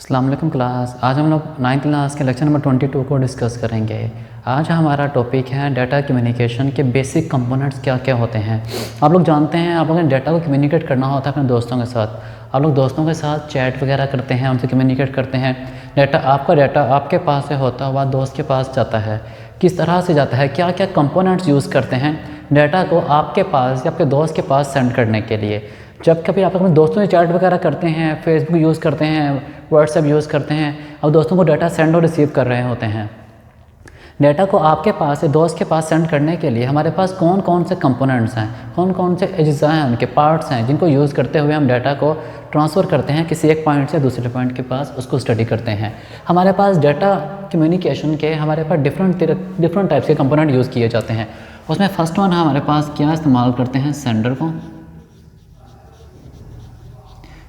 अस्सलाम वालेकुम क्लास। आज हम लोग 9th क्लास के लेक्चर नंबर 22 को डिस्कस करेंगे। आज हमारा टॉपिक है डाटा कम्युनिकेशन के बेसिक कंपोनेंट्स क्या क्या होते हैं। आप लोग जानते हैं, आप लोगों ने डाटा को कम्युनिकेट करना होता है अपने दोस्तों के साथ। आप लोग दोस्तों के साथ चैट वगैरह करते हैं, उनसे कम्युनिकेट करते हैं। आपका डाटा आपके पास से होता हुआ दोस्त के पास जाता है, किस तरह से जाता है, क्या क्या कंपोनेंट्स यूज़ करते हैं डाटा को आपके पास या आपके दोस्त के पास सेंड करने के लिए। जब कभी आप अपने दोस्तों से चैट वगैरह करते हैं, फेसबुक यूज़ करते हैं, व्हाट्सएप यूज़ करते हैं, अब दोस्तों को डाटा सेंड और रिसीव कर रहे होते हैं। डाटा को आपके पास से दोस्त के पास सेंड करने के लिए हमारे पास कौन कौन से कंपोनेंट्स हैं, कौन कौन से अज्जा हैं, उनके पार्ट्स हैं, जिनको यूज़ करते हुए हम डाटा को ट्रांसफ़र करते हैं किसी एक पॉइंट से दूसरे पॉइंट के पास, उसको स्टडी करते हैं। हमारे पास डाटा कम्युनिकेशन के हमारे पास डिफरेंट टाइप्स के कंपोनेंट यूज़ किए जाते हैं। उसमें फर्स्ट वन हमारे पास क्या इस्तेमाल करते हैं, सेंडर को।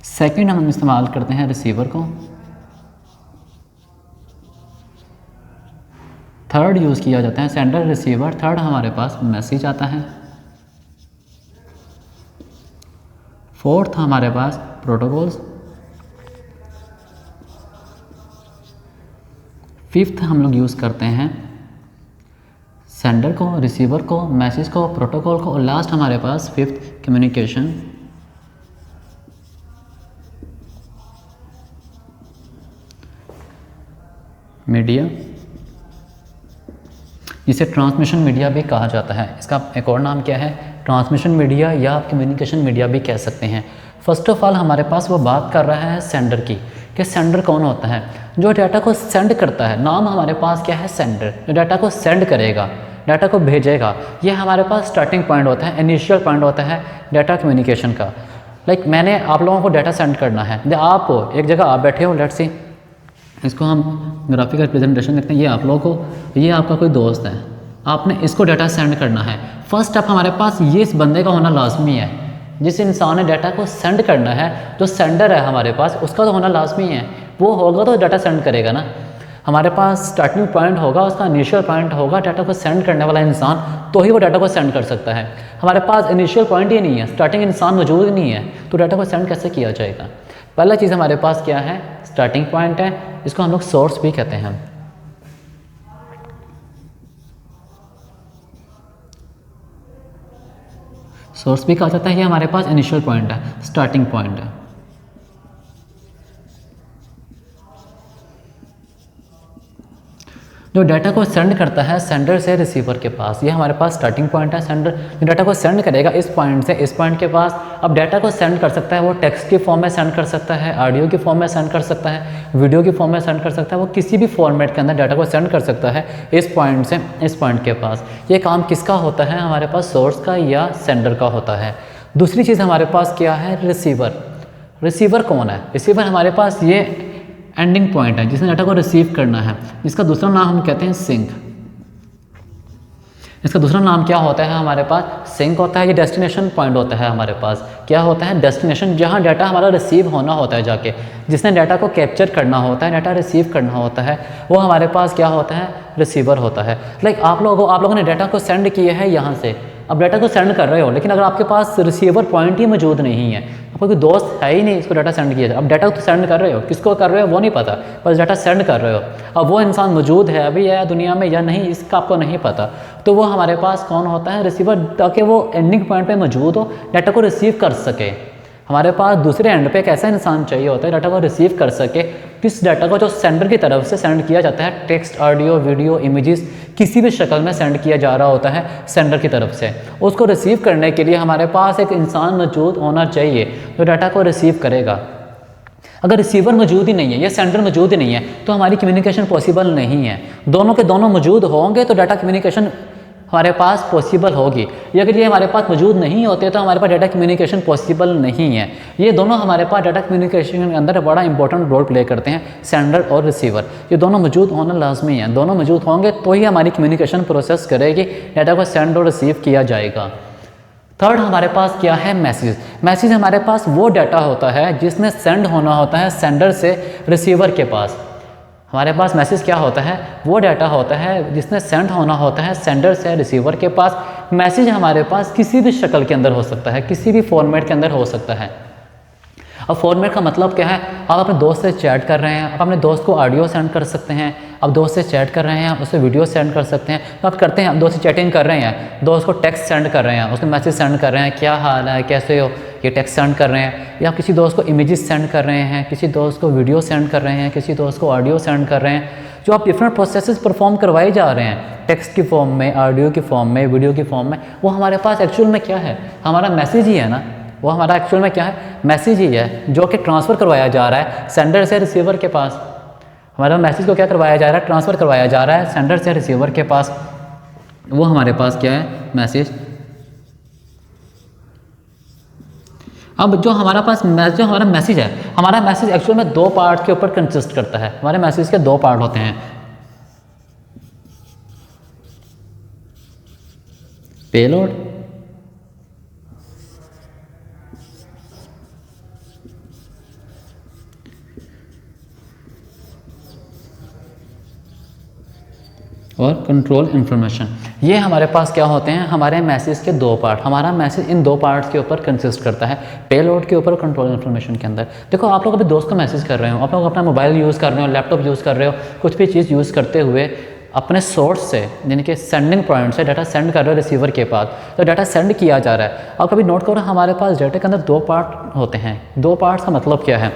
सेकंड हम इस्तेमाल करते हैं रिसीवर को। थर्ड यूज़ किया जाता है सेंडर रिसीवर। थर्ड हमारे पास मैसेज आता है। फोर्थ हमारे पास प्रोटोकॉल्स। फिफ्थ हम लोग यूज़ करते हैं सेंडर को, रिसीवर को, मैसेज को, प्रोटोकॉल को, और लास्ट हमारे पास फिफ्थ कम्युनिकेशन मीडिया, जिसे ट्रांसमिशन मीडिया भी कहा जाता है। इसका एक और नाम क्या है, ट्रांसमिशन मीडिया, या आप कम्युनिकेशन मीडिया भी कह सकते हैं। फर्स्ट ऑफ ऑल हमारे पास वो बात कर रहा है सेंडर की, कि सेंडर कौन होता है, जो डाटा को सेंड करता है। नाम हमारे पास क्या है, सेंडर। जो डाटा को सेंड करेगा, डाटा को भेजेगा, ये हमारे पास स्टार्टिंग पॉइंट होता है, इनिशियल पॉइंट होता है डाटा कम्युनिकेशन का। मैंने आप लोगों को डाटा सेंड करना है, आपको एक जगह आप बैठे हो, लेट्स सी इसको हम ग्राफिकल रिप्रेजेंटेशन करते हैं। ये आप लोगों को, ये आपका कोई दोस्त है, आपने इसको डाटा सेंड करना है। फर्स्ट स्टेप हमारे पास ये इस बंदे का होना लाजमी है। जिस इंसान ने डाटा को सेंड करना है, जो सेंडर है हमारे पास, उसका तो होना लाजमी है। वो होगा तो डाटा सेंड करेगा ना। हमारे पास स्टार्टिंग पॉइंट होगा, उसका इनिशियल पॉइंट होगा, डाटा को सेंड करने वाला इंसान, तो ही वो डाटा को सेंड कर सकता है। हमारे पास इनिशियल पॉइंट ही नहीं है, स्टार्टिंग इंसान मौजूद नहीं है, तो डाटा को सेंड कैसे किया जाएगा। पहला चीज़ हमारे पास क्या है, स्टार्टिंग पॉइंट है। इसको हम लोग सोर्स भी कहते हैं। सोर्स भी कहा जाता है। ये हमारे पास इनिशियल पॉइंट है, स्टार्टिंग पॉइंट है। जो डाटा को सेंड करता है सेंडर से रिसीवर के पास, ये हमारे पास स्टार्टिंग पॉइंट है। सेंडर जो डाटा को सेंड करेगा इस पॉइंट से इस पॉइंट के पास, अब डाटा को सेंड कर सकता है, वो टेक्स्ट की फॉर्म में सेंड कर सकता है, ऑडियो की फॉर्म में सेंड कर सकता है, वीडियो की फॉर्म में सेंड कर सकता है, वो किसी भी फॉर्मेट के अंदर डाटा को सेंड कर सकता है इस पॉइंट से इस पॉइंट के पास। ये काम किसका होता है, हमारे पास सोर्स का या सेंडर का होता है। दूसरी चीज़ हमारे पास क्या है, रिसीवर। रिसीवर कौन है, रिसीवर हमारे पास ये एंडिंग पॉइंट है जिसने डाटा को रिसीव करना है, जिसका दूसरा नाम हम कहते हैं सिंक। इसका दूसरा नाम क्या होता है, हमारे पास सिंक होता है। ये डेस्टिनेशन पॉइंट होता है हमारे पास, क्या होता है, डेस्टिनेशन, जहां डाटा हमारा रिसीव होना होता है जाके, जिसने डाटा को कैप्चर करना होता है, डाटा रिसीव करना होता है, वो हमारे पास क्या होता है, रिसीवर होता है। आप लोगों ने डाटा को सेंड किया है यहाँ से, अब डाटा को सेंड कर रहे हो, लेकिन अगर आपके पास रिसीवर पॉइंट ही मौजूद नहीं है, आपको कोई दोस्त है ही नहीं इसको डाटा सेंड किया जाए, अब डाटा तो सेंड कर रहे हो, किसको कर रहे हो वो नहीं पता, बस डाटा सेंड कर रहे हो। अब वो इंसान मौजूद है अभी या दुनिया में या नहीं, इसका आपको नहीं पता, तो वो हमारे पास कौन होता है, रिसीवर, ताकि वो एंडिंग पॉइंट पे मौजूद हो, डाटा को रिसीव कर सके। हमारे पास दूसरे एंड पे एक ऐसा इंसान चाहिए होता है डाटा को रिसीव कर सके, किस डाटा को जो सेंडर की तरफ से सेंड किया जाता है, टेक्स्ट, ऑडियो, वीडियो, इमेजेस, किसी भी शक्ल में सेंड किया जा रहा होता है सेंडर की तरफ से, उसको रिसीव करने के लिए हमारे पास एक इंसान मौजूद होना चाहिए जो डाटा को रिसीव करेगा। अगर रिसीवर मौजूद ही नहीं है या सेंडर मौजूद ही नहीं है तो हमारी कम्युनिकेशन पॉसिबल नहीं है। दोनों के दोनों मौजूद होंगे तो डाटा कम्युनिकेशन हमारे पास पॉसिबल होगी, या अगर ये हमारे पास मौजूद नहीं होते तो हमारे पास डाटा कम्युनिकेशन पॉसिबल नहीं है। ये दोनों हमारे पास डाटा कम्युनिकेशन के अंदर बड़ा इंपॉर्टेंट रोल प्ले करते हैं, सेंडर और रिसीवर। ये दोनों मौजूद होना लाजमी है, दोनों मौजूद होंगे तो ही हमारी कम्युनिकेशन प्रोसेस करेगी, डाटा को सेंड और रिसीव किया जाएगा। थर्ड हमारे पास क्या है, मैसेज। मैसेज हमारे पास वो डाटा होता है जिसने सेंड होना होता है सेंडर से रिसीवर के पास। हमारे पास मैसेज क्या होता है, वो डाटा होता है जिसने सेंड होना होता है सेंडर से रिसीवर के पास। मैसेज हमारे पास किसी भी शक्ल के अंदर हो सकता है, किसी भी फॉर्मेट के अंदर हो सकता है। अब फॉर्मेट का मतलब क्या है, आप अपने दोस्त से चैट कर रहे हैं, आप अपने दोस्त को ऑडियो सेंड कर सकते हैं, आप दोस्त से चैट कर रहे हैं, उससे वीडियो सेंड कर सकते हैं। तो आप करते हैं, आप दोस्त से चैटिंग कर रहे हैं, दोस्त को टेक्स्ट सेंड कर रहे हैं, उसको मैसेज सेंड कर रहे हैं, क्या हाल है, कैसे हो, ये टेक्स्ट सेंड कर रहे हैं, या किसी दोस्त को इमेजेस सेंड कर रहे हैं, किसी दोस्त को वीडियो सेंड कर रहे हैं, किसी दोस्त को ऑडियो सेंड कर रहे हैं। जो आप डिफरेंट प्रोसेसेस परफॉर्म करवाए जा रहे हैं टेक्स्ट की फॉर्म में, ऑडियो की फॉर्म में, वीडियो की फॉर्म में, वो हमारे पास एक्चुअल में क्या है, हमारा मैसेज ही है ना। वो हमारा एक्चुअल में क्या है, मैसेज ही है, जो कि ट्रांसफ़र करवाया जा रहा है सेंडर से रिसीवर के पास। हमारा मैसेज को क्या करवाया जा रहा है, ट्रांसफ़र करवाया जा रहा है सेंडर से रिसीवर के पास। वो हमारे पास क्या है, मैसेज। अब जो हमारा मैसेज है, हमारा मैसेज एक्चुअल में दो पार्ट के ऊपर कंसिस्ट करता है। हमारे मैसेज के दो पार्ट होते हैं, पेलोड और कंट्रोल इन्फॉर्मेशन। ये हमारे पास क्या होते हैं, हमारे मैसेज के दो पार्ट। हमारा मैसेज इन दो पार्ट्स के ऊपर कंसिस्ट करता है, पेलोड के ऊपर, कंट्रोल इन्फॉर्मेशन के अंदर। देखो, आप लोग अभी दोस्त को मैसेज कर रहे हो, आप लोग अपना मोबाइल यूज़ कर रहे हो, लैपटॉप यूज़ कर रहे हो, कुछ भी चीज़ यूज़ करते हुए अपने सोर्स से, यानी कि सेंडिंग पॉइंट से डाटा सेंड कर रहे हो रिसीवर के पास, तो डाटा सेंड किया जा रहा है। आप कभी नोट करो, हमारे पास डाटा के अंदर दो पार्ट होते हैं। दो पार्ट्स का मतलब क्या है,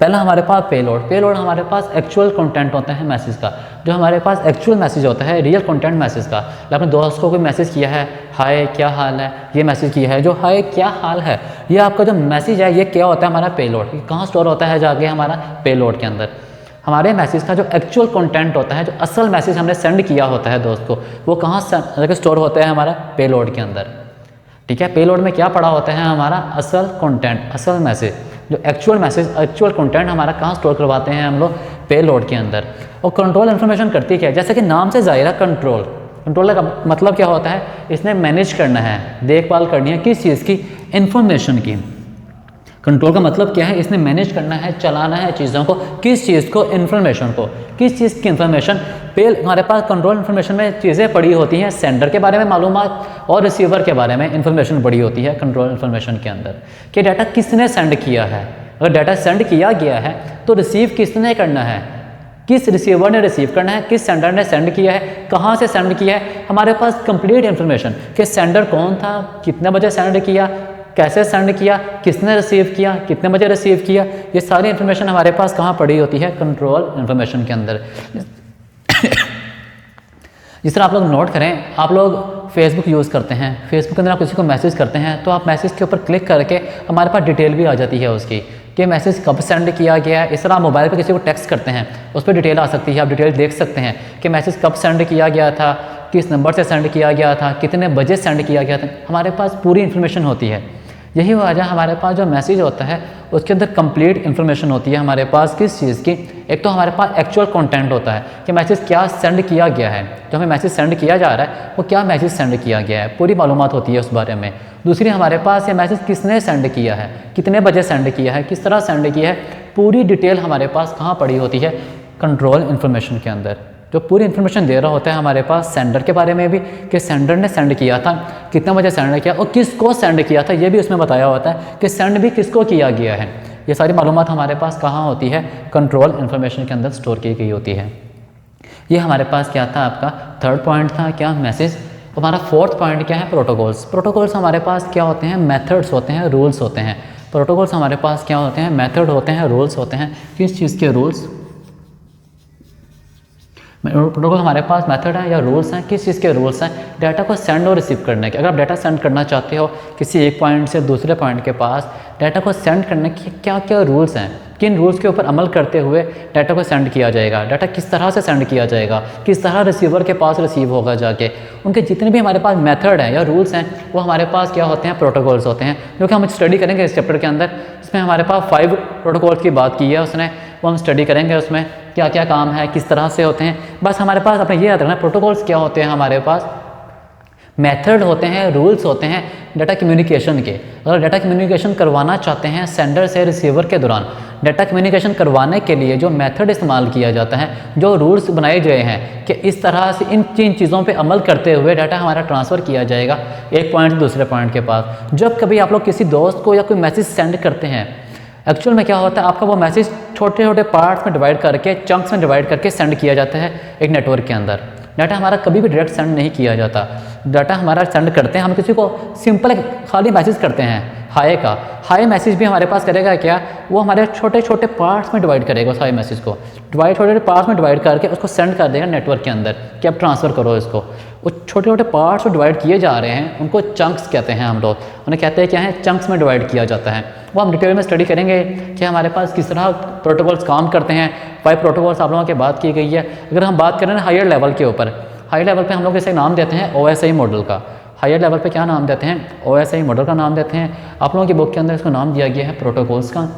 पहला हमारे पास पेलोड हमारे पास एक्चुअल कंटेंट होता है मैसेज का, जो हमारे पास एक्चुअल मैसेज होता है, रियल कंटेंट मैसेज का। अपने दोस्त को कोई मैसेज किया है, हाय क्या हाल है, ये मैसेज किया है, जो हाय क्या हाल है, ये आपका जो मैसेज है, ये क्या होता है, हमारा पेलोड। ये कहाँ स्टोर होता है, जाके हमारा पेलोड के अंदर। हमारे मैसेज का जो एक्चुअल कंटेंट होता है, जो असल मैसेज हमने सेंड किया होता है दोस्त को, वो कहाँ स्टोर होता है, हमारा पेलोड के अंदर। ठीक है, पेलोड में क्या पड़ा होता है, हमारा असल कंटेंट, असल मैसेज, जो एक्चुअल मैसेज, एक्चुअल कंटेंट हमारा कहाँ स्टोर करवाते हैं हम लोग, पेलोड के अंदर। और कंट्रोल इन्फॉर्मेशन करती क्या है, जैसे कि नाम से ज़ाहिर है, कंट्रोल का मतलब क्या होता है, इसने मैनेज करना है, देखभाल करनी है किस चीज़ की, इन्फॉर्मेशन की। कंट्रोल का मतलब क्या है, इसने मैनेज करना है, चलाना है चीज़ों को, किस चीज़ को, इन्फॉर्मेशन को। किस चीज़ की इन्फॉर्मेशन, हमारे पास कंट्रोल इन्फॉर्मेशन में चीज़ें पड़ी होती हैं, सेंडर के बारे में मालूमात और रिसीवर के बारे में इन्फॉर्मेशन पड़ी होती है कंट्रोल इन्फॉर्मेशन के अंदर, कि डाटा किसने सेंड किया है। अगर डाटा सेंड किया गया है तो रिसीव किसने करना है, किस रिसीवर ने रिसीव करना है, किस सेंडर ने सेंड किया है, कहाँ से सेंड किया है। हमारे पास कंप्लीट इन्फॉर्मेशन कि सेंडर कौन था, कितने बजे सेंड किया, कैसे सेंड किया, किसने रिसीव किया, कितने बजे रिसीव किया, ये सारी इन्फॉर्मेशन हमारे पास कहाँ पड़ी होती है, कंट्रोल इन्फॉर्मेशन के अंदर। जिस तरह आप लोग नोट करें, आप लोग फेसबुक यूज़ करते हैं, फेसबुक के अंदर आप किसी को मैसेज करते हैं, तो आप मैसेज के ऊपर क्लिक करके हमारे पास डिटेल भी आ जाती है उसकी, कि मैसेज कब सेंड किया गया है। इस तरह आप मोबाइल पे किसी को टेक्स्ट करते हैं, उस पर डिटेल आ सकती है, आप डिटेल देख सकते हैं कि मैसेज कब सेंड किया गया था, किस नंबर से सेंड किया गया था, कितने बजे सेंड किया गया था, हमारे पास पूरी इन्फॉर्मेशन होती है। यही वजह हमारे पास जो मैसेज होता है उसके अंदर कंप्लीट इन्फॉर्मेशन होती है हमारे पास, किस चीज़ की। एक तो हमारे पास एक्चुअल कंटेंट होता है कि मैसेज क्या सेंड किया गया है, जो हमें मैसेज सेंड किया जा रहा है वो क्या मैसेज सेंड किया गया है, पूरी मालूमात होती है उस बारे में। दूसरी, हमारे पास ये मैसेज किसने सेंड किया है, कितने बजे सेंड किया है, किस तरह सेंड किया है, पूरी डिटेल हमारे पास कहाँ पड़ी होती है, कंट्रोल इन्फॉर्मेशन के अंदर। जो पूरी इन्फॉर्मेशन दे रहा होता है हमारे पास सेंडर के बारे में भी, कि सेंडर ने सेंड किया था, कितने बजे सेंड किया और किसको सेंड किया था, ये भी उसमें बताया होता है कि सेंड भी किसको किया गया है। ये सारी मालूमात हमारे पास कहाँ होती है, कंट्रोल इन्फॉर्मेशन के अंदर स्टोर की गई होती है। ये हमारे पास क्या था, आपका थर्ड पॉइंट था क्या, मैसेज। हमारा फोर्थ पॉइंट क्या है, प्रोटोकॉल्स। प्रोटोकॉल्स हमारे पास क्या होते हैं, मेथड्स होते हैं, रूल्स होते हैं। प्रोटोकॉल्स हमारे पास क्या होते हैं, मेथड होते हैं, रूल्स होते हैं। किस चीज़ के रूल्स, प्रोटोकॉल हमारे पास मेथड है या रूल्स हैं, किस चीज़ के रूल्स हैं, डाटा को सेंड और रिसीव करने के। अगर आप डाटा सेंड करना चाहते हो किसी एक पॉइंट से दूसरे पॉइंट के पास, डाटा को सेंड करने के क्या क्या रूल्स हैं, किन रूल्स के ऊपर अमल करते हुए डाटा को सेंड किया जाएगा, डाटा किस तरह से सेंड किया जाएगा, किस तरह रिसीवर के पास रिसीव होगा जाके, उनके जितने भी हमारे पास मेथड हैं या रूल्स हैं वो हमारे पास क्या होते हैं, प्रोटोकॉल्स होते हैं, जो कि हम स्टडी करेंगे इस चैप्टर के अंदर। इसमें हमारे पास 5 प्रोटोकॉल्स की बात की है उसने, वो हम स्टडी करेंगे, उसमें क्या क्या काम है, किस तरह से होते हैं। बस हमारे पास अपने ये याद रखना, प्रोटोकॉल्स क्या होते हैं, हमारे पास मेथड होते हैं, रूल्स होते हैं डाटा कम्युनिकेशन के। अगर डाटा कम्युनिकेशन करवाना चाहते हैं सेंडर से रिसीवर के दौरान, डाटा कम्युनिकेशन करवाने के लिए जो मेथड इस्तेमाल किया जाता है, जो रूल्स बनाए गए हैं कि इस तरह से इन चीज़ों पे अमल करते हुए डाटा हमारा ट्रांसफ़र किया जाएगा एक पॉइंट से दूसरे पॉइंट के पास। जब कभी आप लोग किसी दोस्त को या कोई मैसेज सेंड करते हैं एक्चुअल में क्या होता है, आपका वो मैसेज छोटे छोटे पार्ट्स में डिवाइड करके, चंक्स में डिवाइड करके सेंड किया जाता है एक नेटवर्क के अंदर। डाटा हमारा कभी भी डायरेक्ट सेंड नहीं किया जाता। डाटा हमारा सेंड करते हैं, हम किसी को सिंपल खाली मैसेज करते हैं हाय का, हाय मैसेज भी हमारे पास करेगा क्या, वो हमारे छोटे छोटे पार्ट्स में डिवाइड करेगा उस हाय मैसेज को, छोटे छोटे पार्ट्स में डिवाइड करके उसको सेंड कर देगा नेटवर्क के अंदर कि अब ट्रांसफ़र करो इसको। वो छोटे छोटे पार्ट्स में डिवाइड किए जा रहे हैं, उनको चंक्स कहते हैं हम लोग, उन्हें कहते हैं क्या है, चंक्स में डिवाइड किया जाता है। वो हम डिटेल में स्टडी करेंगे कि हमारे पास किस तरह प्रोटोकॉल्स काम करते हैं। 5 प्रोटोकॉल्स आप लोगों की बात की गई है। अगर हम बात करें ना हायर लेवल के ऊपर, हाई लेवल पे हम लोग इसे नाम देते हैं OSI मॉडल का। हायर लेवल पे क्या नाम देते हैं, OSI मॉडल का नाम देते हैं। आप लोगों की बुक के अंदर इसको नाम दिया गया है प्रोटोकॉल्स का।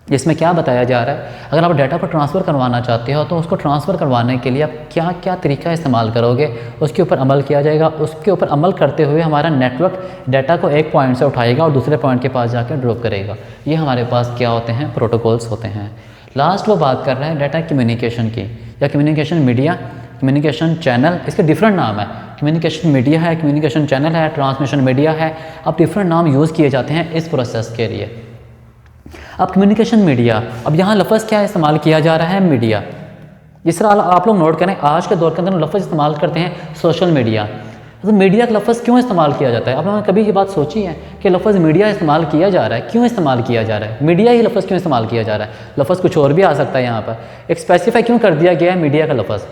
जिसमें क्या बताया जा रहा है, अगर आप डाटा को ट्रांसफ़र करवाना चाहते हो तो उसको ट्रांसफ़र करवाने के लिए आप क्या क्या तरीका इस्तेमाल करोगे, उसके ऊपर अमल किया जाएगा। उसके ऊपर अमल करते हुए हमारा नेटवर्क डाटा को एक पॉइंट से उठाएगा और दूसरे पॉइंट के पास जाकर ड्रॉप करेगा। ये हमारे पास क्या होते हैं, प्रोटोकॉल्स होते हैं। लास्ट वो बात कर रहे हैं डाटा कम्युनिकेशन की, या कम्युनिकेशन मीडिया, कम्युनिकेशन चैनल, इसके डिफरेंट नाम है। कम्युनिकेशन मीडिया है, कम्युनिकेशन चैनल है, ट्रांसमिशन मीडिया है। अब डिफरेंट नाम यूज़ किए जाते हैं इस प्रोसेस के लिए। अब कम्युनिकेशन मीडिया, अब यहाँ लफ्ज़ क्या इस्तेमाल किया जा रहा है, मीडिया। जिस तरह आप लोग नोट करें, आज के दौर के अंदर लफ्ज़ इस्तेमाल करते हैं सोशल मीडिया। तो मीडिया का लफ्ज़ क्यों इस्तेमाल किया जाता है, आप लोगों ने कभी ये बात सोची है कि लफ्ज़ मीडिया इस्तेमाल किया जा रहा है, क्यों इस्तेमाल किया जा रहा है, मीडिया ही लफ्ज़ क्यों इस्तेमाल किया जा रहा है? लफ्ज़ कुछ और भी आ सकता है यहाँ पर, एक स्पेसिफाई क्यों कर दिया गया है मीडिया का लफ्ज़।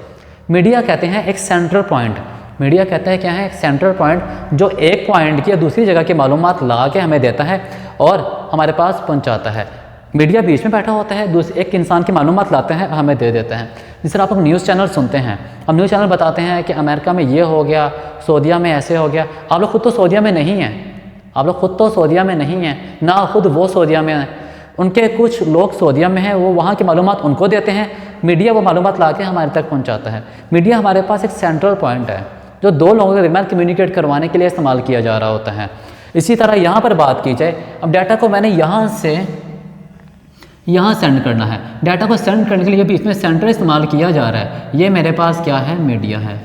मीडिया कहते हैं एक सेंट्रल पॉइंट, मीडिया कहता है क्या है, एक सेंट्रल पॉइंट जो एक पॉइंट की या दूसरी जगह की मालूमात ला के हमें देता है और हमारे पास पहुँचाता है। मीडिया बीच में बैठा होता है, एक इंसान की मालूमात लाते हैं, हमें दे देते हैं। जिस तरह आप लोग न्यूज़ चैनल सुनते हैं, हम न्यूज़ चैनल बताते हैं कि अमेरिका में ये हो गया, सऊदीया में ऐसे हो गया। आप लोग खुद तो सऊदीया में नहीं हैं, आप लोग खुद तो सऊदीया में नहीं हैं, ना खुद वो सऊदीया में हैं, उनके कुछ लोग सऊदीया में हैं, वो वहाँ की मालूमात उनको देते हैं। मीडिया वो मालूमात ला के हमारे तक पहुँचाता है। मीडिया हमारे पास एक सेंट्रल पॉइंट है जो दो लोगों के दरमियान कम्युनिकेट करवाने के लिए इस्तेमाल किया जा रहा होता है। इसी तरह यहाँ पर बात की जाए, अब डाटा को मैंने यहाँ से यहाँ सेंड करना है, डाटा को सेंड करने के लिए बीच में सेंटर इस्तेमाल किया जा रहा है। ये मेरे पास क्या है, मीडिया है।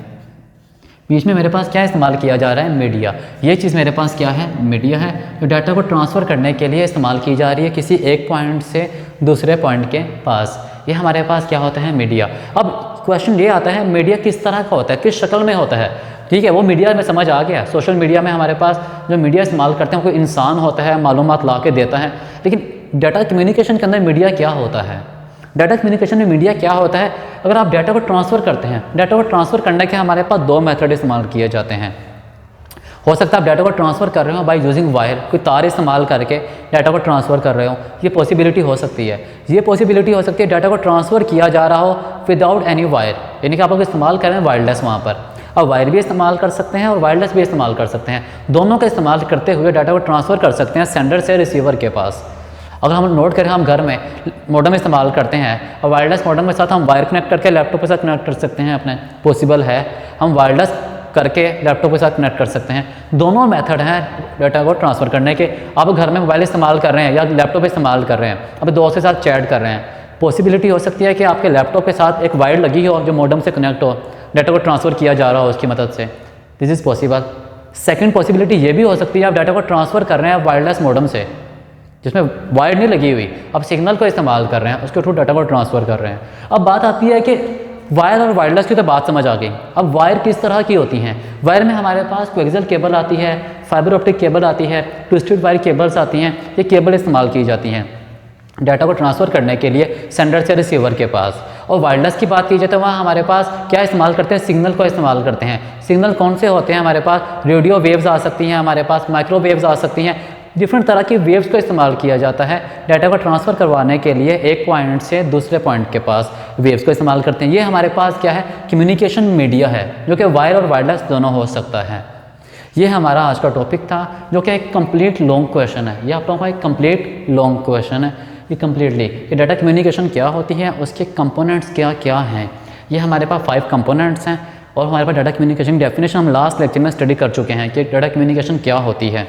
बीच में मेरे पास क्या इस्तेमाल किया जा रहा है, मीडिया। ये चीज़ मेरे पास क्या है, मीडिया है, जो डाटा को ट्रांसफ़र करने के लिए इस्तेमाल की जा रही है किसी एक पॉइंट से दूसरे पॉइंट के पास। ये हमारे पास क्या होता है, मीडिया। अब क्वेश्चन ये आता है, मीडिया किस तरह का होता है, किस शक्ल में होता है। ठीक है, वो मीडिया में समझ आ गया। सोशल मीडिया में हमारे पास जो मीडिया इस्तेमाल करते हैं, कोई इंसान होता है, मालूमात ला के देता है। लेकिन डाटा कम्युनिकेशन के अंदर मीडिया क्या होता है, डाटा कम्युनिकेशन में मीडिया क्या होता है। अगर आप डाटा को ट्रांसफ़र करते हैं, डाटा को ट्रांसफ़र करने के हमारे पास 2 मेथड इस्तेमाल किए जाते हैं। हो सकता है आप डाटा को ट्रांसफ़र कर रहे हो बाय यूजिंग वायर, कोई तार इस्तेमाल करके डाटा को ट्रांसफ़र कर रहे हो, ये पॉसिबिलिटी हो सकती है। ये पॉसिबिलिटी हो सकती है डाटा को ट्रांसफ़र किया जा रहा हो विदाउट एनी वायर, यानी कि आप लोग इस्तेमाल कर रहे हैं वायरलेस वहाँ पर। अब वायर भी इस्तेमाल कर सकते हैं और वायरलेस भी इस्तेमाल कर सकते हैं। दोनों का इस्तेमाल करते हुए डाटा को ट्रांसफ़र कर सकते हैं सेंडर से रिसीवर के पास। अगर हम नोट करें, हम घर में मॉडेम इस्तेमाल करते हैं और वायरलेस मॉडेम के साथ हम वायर कनेक्ट करके लैपटॉप के साथ कनेक्ट कर सकते हैं अपने, पॉसिबल है। हम वायरलेस करके लैपटॉप के साथ कनेक्ट कर सकते हैं। दोनों मेथड हैं डाटा को ट्रांसफ़र करने के। आप घर में मोबाइल इस्तेमाल कर रहे हैं या लैपटॉप इस्तेमाल कर रहे हैं, अपने दोस्त के साथ चैट कर रहे हैं, पॉसिबिलिटी हो सकती है कि आपके लैपटॉप के साथ एक वायर लगी हो जो मॉडेम से कनेक्ट हो, डाटा को ट्रांसफ़र किया जा रहा हो उसकी मदद से। This is possible. Second possibility ये भी हो सकती है, आप डाटा को ट्रांसफ़र कर रहे हैं वायरलेस मॉडेम से जिसमें वायर नहीं लगी हुई, आप सिग्नल को इस्तेमाल कर रहे हैं, उसके थ्रू डाटा को ट्रांसफ़र कर रहे हैं। अब बात आती है कि वायर और वायरलेस की तो बात समझ आ गई। अब वायर किस तरह की होती हैं। वायर में हमारे पास कोएक्सियल केबल आती है, फाइबर ऑप्टिक केबल आती है, ट्विस्टेड वायर केबल्स आती हैं। ये केबल इस्तेमाल की जाती हैं डाटा को ट्रांसफ़र करने के लिए सेंडर से रिसीवर के पास। और वायरलेस की बात की जाए तो वहाँ हमारे पास क्या इस्तेमाल करते हैं, सिग्नल को इस्तेमाल करते हैं। सिग्नल कौन से होते हैं हमारे पास, रेडियो वेव्स आ सकती हैं, हमारे पास माइक्रो वेव्स आ सकती हैं। डिफरेंट तरह की वेव्स को इस्तेमाल किया जाता है डाटा को ट्रांसफ़र करवाने के लिए एक पॉइंट से दूसरे पॉइंट के पास, वेव्स को इस्तेमाल करते हैं। ये हमारे पास क्या है, कम्युनिकेशन मीडिया है, जो कि वायर और वायरलेस दोनों हो सकता है। ये हमारा आज का टॉपिक था, जो कि एक कंप्लीट लॉन्ग क्वेश्चन है। ये आप लोगों का एक कंप्लीट लॉन्ग क्वेश्चन है ये कंप्लीटली, कि डाटा कम्युनिकेशन क्या होती है, उसके कंपोनेंट्स क्या क्या हैं। ये हमारे पास 5 कंपोनेंट्स हैं और हमारे पास डाटा कम्युनिकेशन डेफिनेशन हम लास्ट लेक्चर में स्टडी कर चुके हैं कि डाटा कम्युनिकेशन क्या होती है।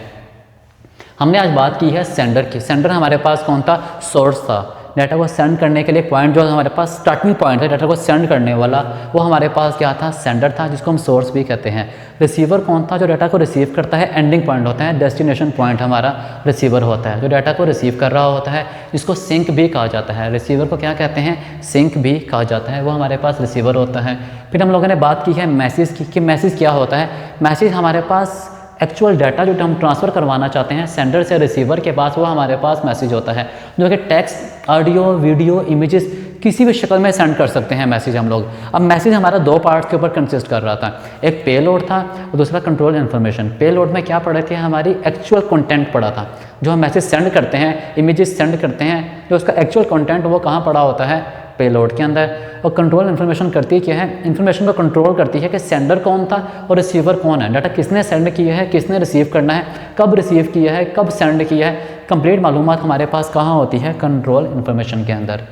हमने आज बात की है सेंडर की। सेंडर हमारे पास कौन था, सोर्स था। डाटा को सेंड करने के लिए पॉइंट जो हमारे पास स्टार्टिंग पॉइंट है डाटा को सेंड करने वाला, वो हमारे पास क्या था, सेंडर था, जिसको हम सोर्स भी कहते हैं। रिसीवर कौन था, जो डाटा को रिसीव करता है, एंडिंग पॉइंट होता है, डेस्टिनेशन पॉइंट हमारा रिसीवर होता है, जो डाटा को रिसीव कर रहा होता है, जिसको सिंक भी कहा जाता है। रिसीवर को क्या कहते हैं, सिंक भी कहा जाता है, वो हमारे पास रिसीवर होता है। फिर हम लोगों ने बात की है मैसेज की, कि मैसेज क्या होता है। मैसेज हमारे पास एक्चुअल डाटा जो हम ट्रांसफ़र करवाना चाहते हैं सेंडर से रिसीवर के पास, वो हमारे पास मैसेज होता है, जो कि टेक्स्ट, ऑडियो, वीडियो, इमेजेस किसी भी शक्ल में सेंड कर सकते हैं मैसेज हम लोग। अब मैसेज हमारा दो पार्ट्स के ऊपर कंसिस्ट कर रहा था, एक पेलोड था और दूसरा कंट्रोल इन्फॉर्मेशन। पेलोड में क्या पढ़े थे, हमारी एक्चुअल कंटेंट पढ़ा था, जो हम मैसेज सेंड करते हैं, इमेजेस सेंड करते हैं, जो उसका एक्चुअल कंटेंट वो कहाँ पड़ा होता है, पेलोड के अंदर। और कंट्रोल इन्फॉर्मेशन करती क्या है, इन्फॉर्मेशन को कंट्रोल करती है कि सेंडर कौन था और रिसीवर कौन है, डाटा किसने सेंड किया है, किसने रिसीव करना है, कब रिसीव किया है, कब सेंड किया है, कंप्लीट मालूमात हमारे पास कहाँ होती है, कंट्रोल इन्फॉर्मेशन के अंदर।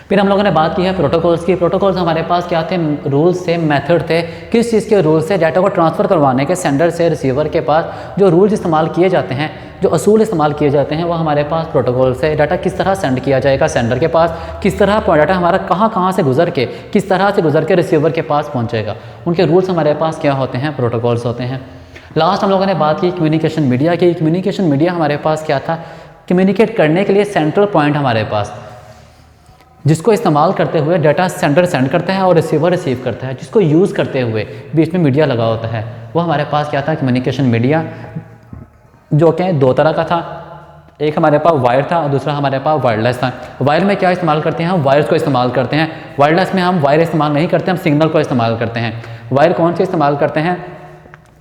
फिर हम लोगों ने बात की है प्रोटोकॉल्स की। प्रोटोकॉल्स हमारे पास क्या थे, रूल्स थे, मेथड थे, किस चीज़ के रूल्स से डाटा को ट्रांसफ़र करवाने के सेंडर से रिसीवर के पास जो रूल्स इस्तेमाल किए जाते हैं, जो असूल इस्तेमाल किए जाते हैं, वो हमारे पास प्रोटोकॉल से डाटा किस तरह सेंड किया जाएगा सेंडर के पास, किस तरह डाटा हमारा कहाँ से गुजर के, किस तरह से गुजर के रिसीवर के पास पहुँचेगा, उनके रूल्स हमारे पास क्या होते हैं, प्रोटोकॉल्स होते हैं। लास्ट हम लोगों ने बात की कम्युनिकेशन मीडिया की। कम्युनिकेशन मीडिया हमारे पास क्या था, कम्युनिकेट करने के लिए सेंट्रल पॉइंट हमारे पास, जिसको इस्तेमाल करते हुए डाटा सेंडर सेंड करता है और रिसीवर रिसीव करता है, जिसको यूज़ करते हुए बीच में मीडिया लगा होता है, वो हमारे पास क्या था, कम्युनिकेशन मीडिया, जो कि दो तरह का था। एक हमारे पास वायर था और दूसरा हमारे पास वायरलेस था। वायर में क्या इस्तेमाल करते हैं, हम वायर्स को इस्तेमाल करते हैं। वायरलेस में हम वायर इस्तेमाल नहीं करते, हम सिग्नल को इस्तेमाल करते हैं। वायर कौन से इस्तेमाल करते हैं,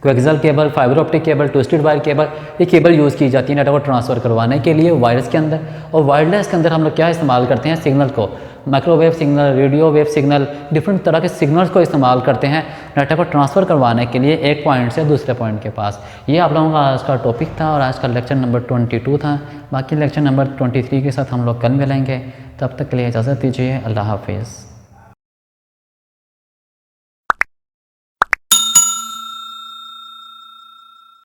coaxial cable, fibre optic cable, twisted wire cable, ये केबल यूज़ की जाती है डाटा को ट्रांसफ़र करवाने के लिए वायर्स के अंदर। और वायरलेस के अंदर हम लोग क्या इस्तेमाल करते हैं, सिग्नल को, microwave signal, radio wave signal, different तरह के सिग्नल्स को इस्तेमाल करते हैं डाटा को ट्रांसफ़र करवाने के लिए एक पॉइंट से दूसरे पॉइंट के पास। ये आप लोगों का आज का टॉपिक था और आज का लेक्चर नंबर 22 था। बाकी लेक्चर नंबर 23 के साथ हम लोग कल मिलेंगे, तब तक के लिए इजाज़त दीजिए। अल्लाह हाफिज़।